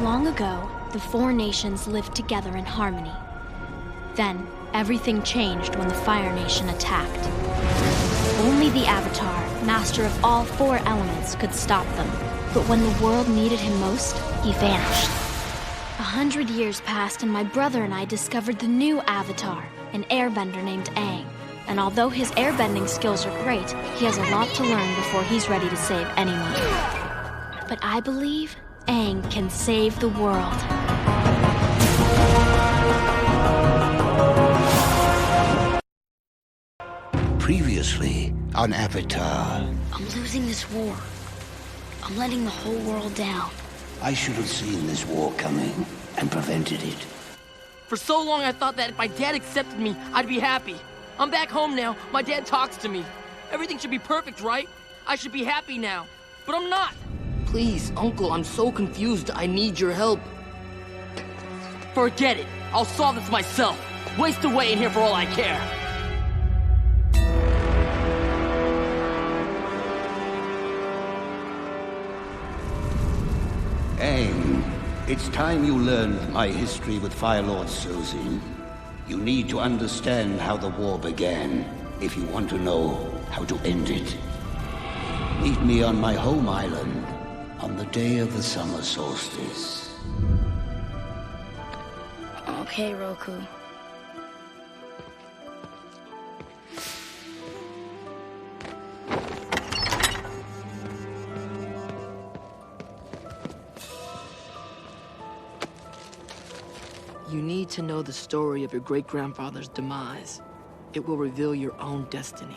Long ago, the four nations lived together in harmony. Then, everything changed when the Fire Nation attacked. Only the Avatar, master of all four elements, could stop them. But when the world needed him most, he vanished. 100 years passed and my brother and I discovered the new Avatar, an airbender named Aang. And although his airbending skills are great, he has a lot to learn before he's ready to save anyone. But I believe Aang can save the world. Previously on Avatar. I'm losing this war. I'm letting the whole world down. I should have seen this war coming and prevented it. For so long I thought that if my dad accepted me, I'd be happy. I'm back home now. My dad talks to me. Everything should be perfect, right? I should be happy now. But I'm not. Please, Uncle, I'm so confused. I need your help. Forget it. I'll solve this myself. Waste away in here for all I care. Aang, it's time you learned my history with Fire Lord Sozin. You need to understand how the war began, if you want to know how to end it. Meet me on my home island on the day of the summer solstice. Okay, Roku. You need to know the story of your great-grandfather's demise. It will reveal your own destiny.